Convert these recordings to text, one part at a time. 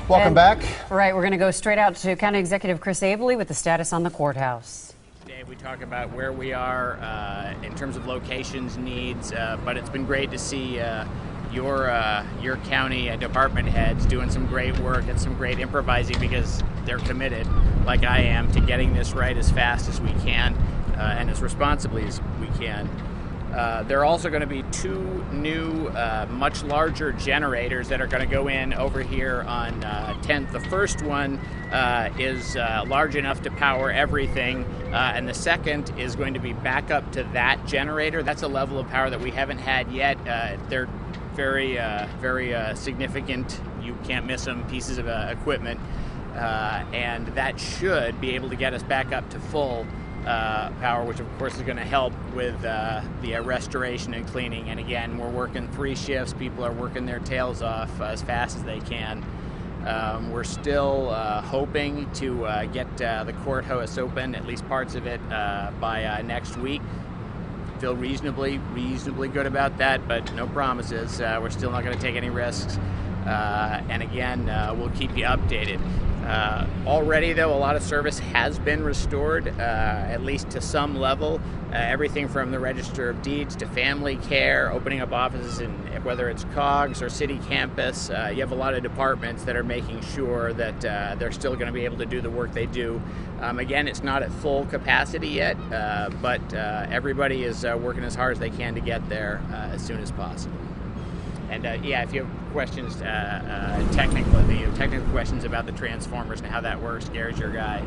Welcome back. All right, we're going to go straight out to County Executive Chris Abele with the status on the courthouse. Today we talk about where we are in terms of locations, needs, but it's been great to see your county department heads doing some great work and some great improvising, because they're committed, like I am, to getting this right as fast as we can and as responsibly as we can. There are also going to be two new, much larger generators that are going to go in over here on 10th. The first one is large enough to power everything, and the second is going to be back up to that generator. That's a level of power that we haven't had yet. They're very significant. You can't miss them, pieces of equipment, and that should be able to get us back up to full power, which of course is going to help with the restoration and cleaning. And again, we're working 3 shifts. People are working their tails off as fast as they can. We're still hoping to get the courthouse open, at least parts of it, by next week. Feel reasonably good about that, but no promises. We're still not going to take any risks. And again, we'll keep you updated. Already, though, a lot of service has been restored, at least to some level. Everything from the Register of Deeds to family care, opening up offices, in whether it's COGS or city campus. You have a lot of departments that are making sure that they're still going to be able to do the work they do. Again, it's not at full capacity yet, but everybody is working as hard as they can to get there as soon as possible. And yeah, if you have questions, technical questions about the transformers and how that works, Gary's your guy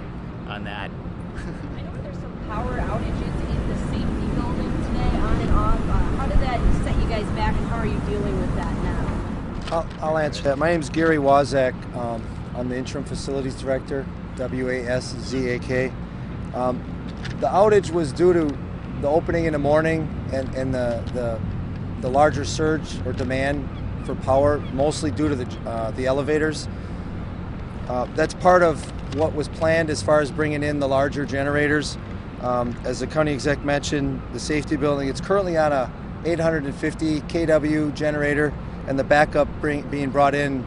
on that. I know there's some power outages in the safety building today, on and off. How did that set you guys back, and how are you dealing with that now? I'll answer that. My name is Gary Wazak. I'm the interim facilities director, WASZAK. The outage was due to the opening in the morning and the larger surge or demand for power, mostly due to the elevators. That's part of what was planned as far as bringing in the larger generators. As the county exec mentioned, the safety building, it's currently on a 850 kW generator, and the backup being brought in,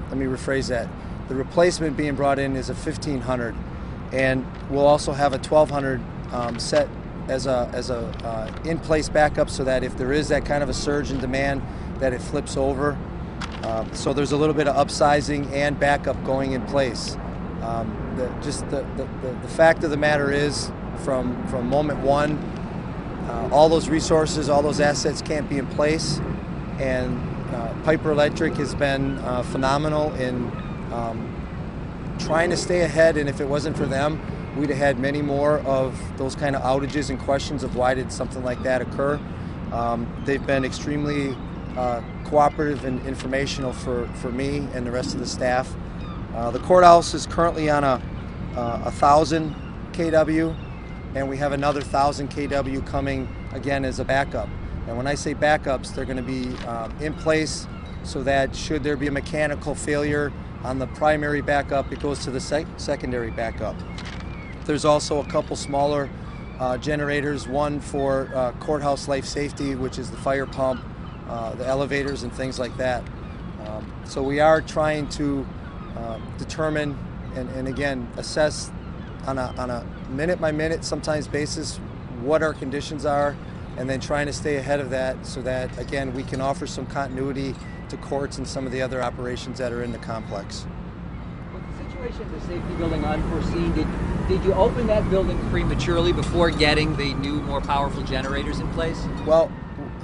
let me rephrase that, the replacement being brought in is a 1500, and we'll also have a 1200 set as a in-place backup, so that if there is that kind of a surge in demand, that it flips over. So there's a little bit of upsizing and backup going in place. The fact of the matter is, from moment one, all those resources, all those assets can't be in place, and Piper Electric has been phenomenal in trying to stay ahead, and if it wasn't for them, we'd have had many more of those kind of outages and questions of why did something like that occur. They've been extremely cooperative and informational for me and the rest of the staff. The courthouse is currently on a 1,000 kW, and we have another 1,000 kW coming again as a backup. And when I say backups, they're going to be in place so that should there be a mechanical failure on the primary backup, it goes to the secondary backup. There's also a couple smaller generators, one for courthouse life safety, which is the fire pump, the elevators and things like that. So we are trying to determine and again assess on a minute by minute, sometimes basis, what our conditions are, and then trying to stay ahead of that so that again we can offer some continuity to courts and some of the other operations that are in the complex. With the situation at the safety building unforeseen, did you open that building prematurely before getting the new, more powerful generators in place? Well,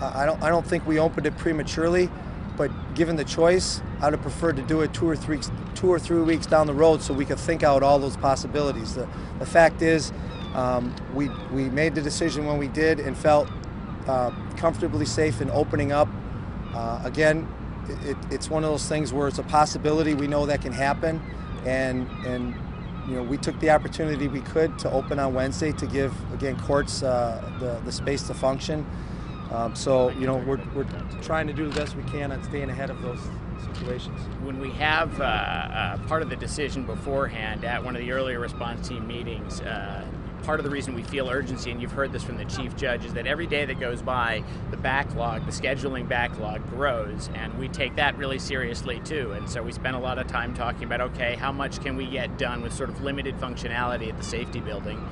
I don't think we opened it prematurely, but given the choice, I'd have preferred to do it 2 or 3 weeks down the road so we could think out all those possibilities. The fact is, we made the decision when we did and felt comfortably safe in opening up. Again, it's one of those things where it's a possibility. We know that can happen, and you know, we took the opportunity we could to open on Wednesday to give again courts the space to function. So you know, we're trying to do the best we can on staying ahead of those situations. When we have part of the decision beforehand at one of the earlier response team meetings, part of the reason we feel urgency, and you've heard this from the chief judge, is that every day that goes by, the backlog, the scheduling backlog grows, and we take that really seriously too. And so we spend a lot of time talking about, okay, how much can we get done with sort of limited functionality at the safety building?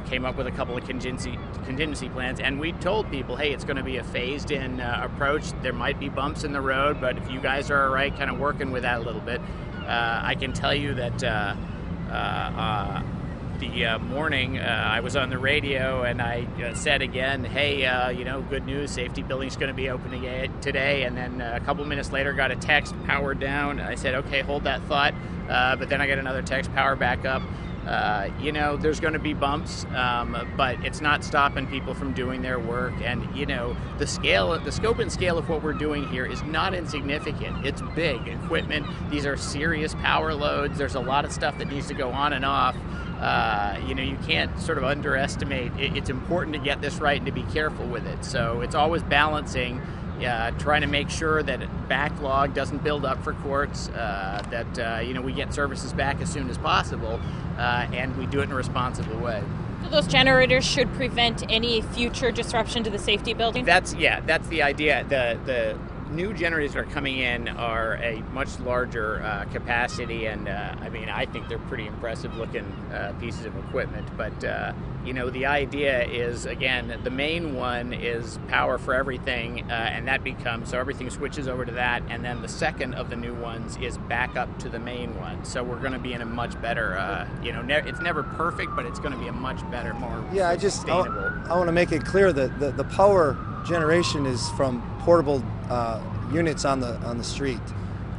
Came up with a couple of contingency plans, and we told people, hey, it's going to be a phased-in approach. There might be bumps in the road, but if you guys are all right kind of working with that a little bit, I can tell you that the morning I was on the radio and I said again, hey, good news, safety building's going to be opening today. And then a couple minutes later got a text, power down. I said, okay, hold that thought. But then I got another text, power back up. There's going to be bumps, but it's not stopping people from doing their work. And, the scope and scale of what we're doing here is not insignificant. It's big equipment. These are serious power loads. There's a lot of stuff that needs to go on and off. You can't sort of underestimate. It's important to get this right and to be careful with it. So it's always balancing. Trying to make sure that backlog doesn't build up for courts, that we get services back as soon as possible, and we do it in a responsible way. So those generators should prevent any future disruption to the safety building? That's the idea. The new generators that are coming in are a much larger capacity, and I think they're pretty impressive looking pieces of equipment. But the idea is, again, the main one is power for everything, and that becomes, so everything switches over to that, and then the second of the new ones is back up to the main one. So we're going to be in a much better, it's never perfect, but it's going to be a much better, more sustainable. I want to make it clear that the power generation is from portable units on the street.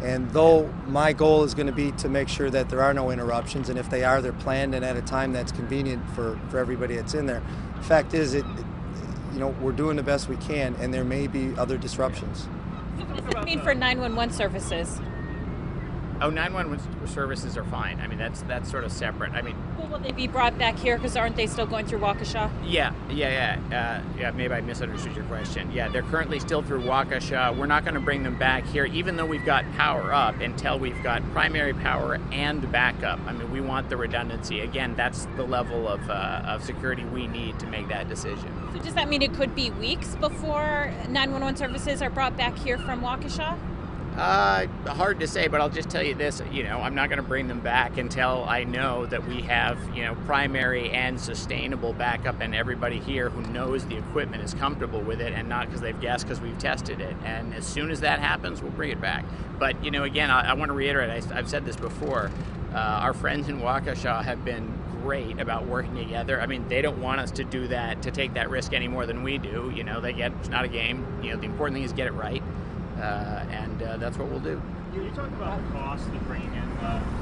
And though my goal is going to be to make sure that there are no interruptions, and if they are, they're planned and at a time that's convenient for everybody that's in there. The fact is, we're doing the best we can, and there may be other disruptions. So what does it mean for 911 services? Oh, 911 services are fine. That's sort of separate. Well, will they be brought back here? Because aren't they still going through Waukesha? Yeah. Maybe I misunderstood your question. Yeah, they're currently still through Waukesha. We're not going to bring them back here, even though we've got power up, until we've got primary power and backup. We want the redundancy. Again, that's the level of security we need to make that decision. So does that mean it could be weeks before 911 services are brought back here from Waukesha? Hard to say, but I'll just tell you this, I'm not going to bring them back until I know that we have, primary and sustainable backup, and everybody here who knows the equipment is comfortable with it, and not because they've guessed, because we've tested it. And as soon as that happens, we'll bring it back. But, again, I want to reiterate, I've said this before, our friends in Waukesha have been great about working together. They don't want us to do that, to take that risk any more than we do. It's not a game. The important thing is get it right. And that's what we'll do. Can you talk about the cost of bringing in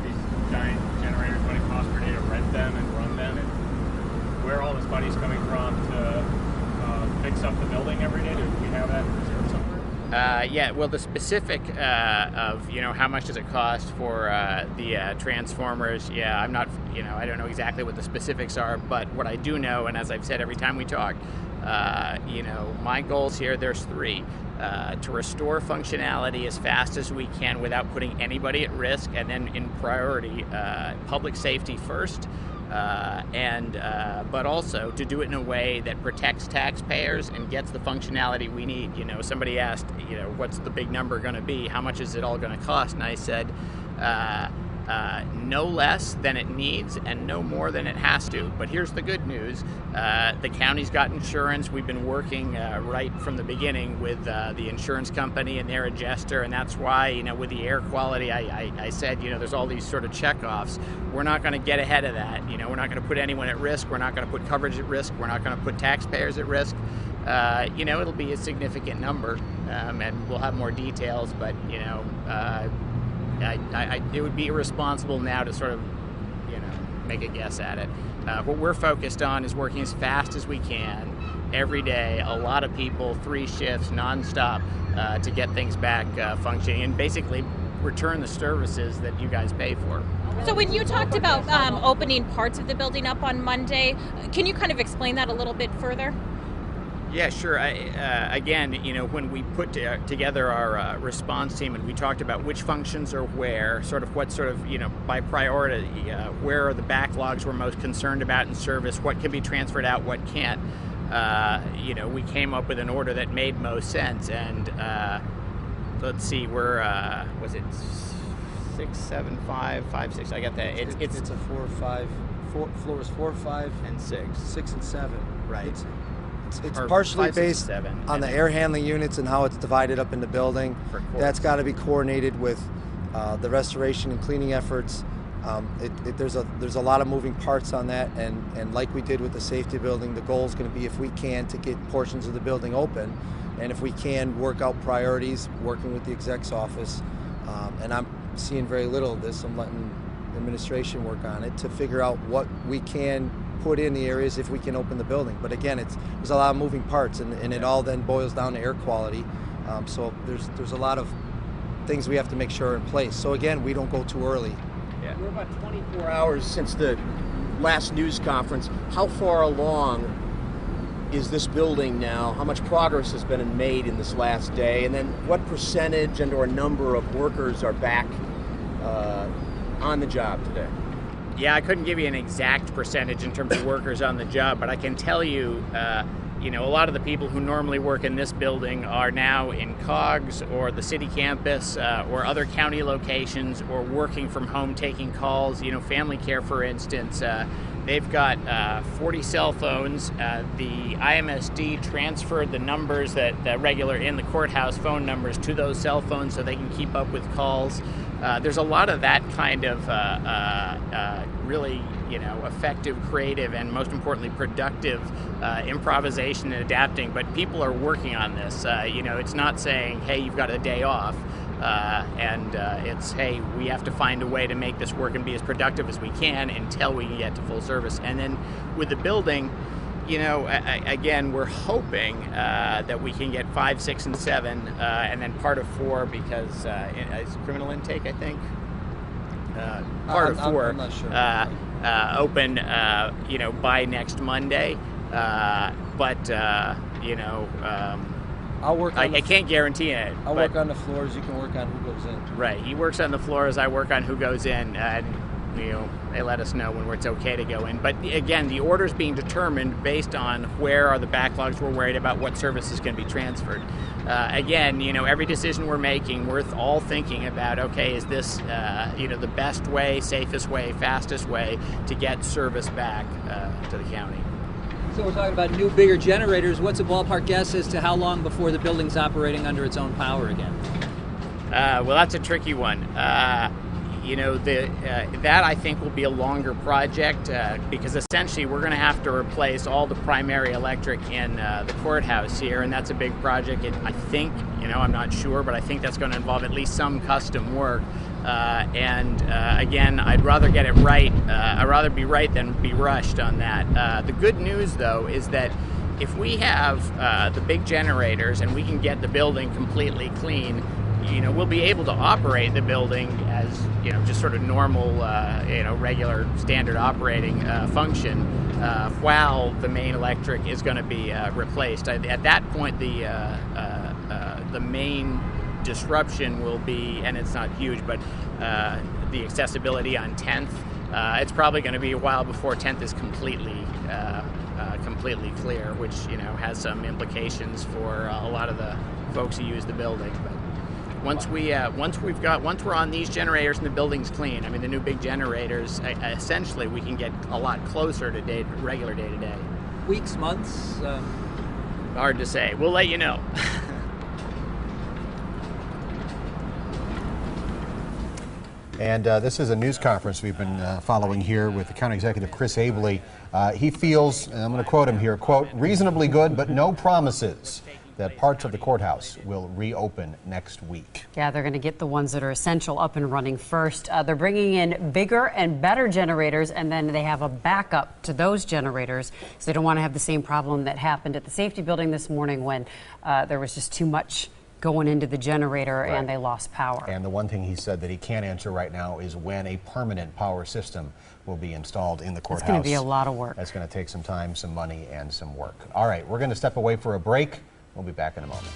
these giant generators, what it costs per day to rent them and run them, and where all this money's coming from to fix up the building every day? Do we have that in reserve somewhere? Well, the specific of, how much does it cost for the transformers, I'm not, I don't know exactly what the specifics are, but what I do know, and as I've said every time we talk, my goals here, there's three. To restore functionality as fast as we can without putting anybody at risk, and then in priority, public safety first, but also to do it in a way that protects taxpayers and gets the functionality we need. Somebody asked, what's the big number going to be? How much is it all going to cost? And I said, no less than it needs and no more than it has to. But here's the good news. The county's got insurance. We've been working right from the beginning with the insurance company and their adjuster, and that's why, with the air quality, I said, there's all these sort of checkoffs. We're not going to get ahead of that. We're not going to put anyone at risk. We're not going to put coverage at risk. We're not going to put taxpayers at risk. It'll be a significant number, and we'll have more details, but, it would be irresponsible now to sort of, make a guess at it. What we're focused on is working as fast as we can every day, a lot of people, 3 shifts, nonstop, to get things back functioning and basically return the services that you guys pay for. So when you talked about opening parts of the building up on Monday, can you kind of explain that a little bit further? Yeah, sure. Again, when we put together our response team and we talked about which functions are where, by priority, where are the backlogs we're most concerned about in service, what can be transferred out, what can't, we came up with an order that made most sense. And let's see, we're, was it 6, 7, 5, 5, 6? I got that. It's a 4, 5, floors 4, 5, and 6 and 7. Right. It's Or partially 5, 6, based 7, on the and air handling units and how it's divided up in the building. That's got to be coordinated with the restoration and cleaning efforts. There's a lot of moving parts on that, and like we did with the safety building, the goal is going to be, if we can, to get portions of the building open, and if we can, work out priorities, working with the exec's office. And I'm seeing very little of this. I'm letting administration work on it to figure out what we can put in the areas if we can open the building. But again, there's a lot of moving parts, and it all then boils down to air quality. So there's a lot of things we have to make sure are in place. So again, we don't go too early. Yeah. We're about 24 hours since the last news conference. How far along is this building now? How much progress has been made in this last day? And then what percentage and or number of workers are back on the job today? Yeah, I couldn't give you an exact percentage in terms of workers on the job, but I can tell you, a lot of the people who normally work in this building are now in COGS or the city campus or other county locations, or working from home taking calls. Family care, for instance. They've got 40 cell phones. The IMSD transferred the numbers that regular in the courthouse phone numbers to those cell phones so they can keep up with calls. There's a lot of that kind of really, effective, creative, and most importantly, productive improvisation and adapting. But people are working on this. It's not saying, hey, you've got a day off. It's, hey, we have to find a way to make this work and be as productive as we can until we can get to full service. And then with the building, again, we're hoping that we can get 5, 6, and 7, and then part of 4, because it's criminal intake, I think. Part of 4 I'm not sure. open, by next Monday. I'll work. I can't guarantee it. I'll work on the floors. You can work on who goes in. Right. He works on the floors. I work on who goes in. And they let us know when it's okay to go in. But again, the order's being determined based on where are the backlogs we're worried about, what services can be transferred. Again, every decision we're making, we're all thinking about, okay, is this, the best way, safest way, fastest way to get service back to the county. So we're talking about new, bigger generators. What's a ballpark guess as to how long before the building's operating under its own power again? Well, that's a tricky one. That I think will be a longer project because essentially we're going to have to replace all the primary electric in the courthouse here, and that's a big project. I think, I'm not sure, but I think that's going to involve at least some custom work. Again, I'd rather get it right. I'd rather be right than be rushed on that. The good news, though, is that if we have the big generators and we can get the building completely clean, we'll be able to operate the building as, just sort of normal, regular standard operating function while the main electric is going to be replaced. At that point, the main disruption will be, and it's not huge, but the accessibility on 10th. It's probably going to be a while before 10th is completely clear, which has some implications for a lot of the folks who use the building. But once we're on these generators and the building's clean, the new big generators, essentially we can get a lot closer to regular day to day. Weeks, months? Hard to say. We'll let you know. And this is a news conference we've been following here with the County Executive Chris Abele. He feels, and I'm going to quote him here, quote, reasonably good, but no promises that parts of the courthouse will reopen next week. Yeah, they're going to get the ones that are essential up and running first. They're bringing in bigger and better generators, and then they have a backup to those generators, so they don't want to have the same problem that happened at the safety building this morning when there was just too much going into the generator Right. and they lost power. And the one thing he said that he can't answer right now is when a permanent power system will be installed in the courthouse. It's going to be a lot of work. That's going to take some time, some money, and some work. All right, we're going to step away for a break. We'll be back in a moment.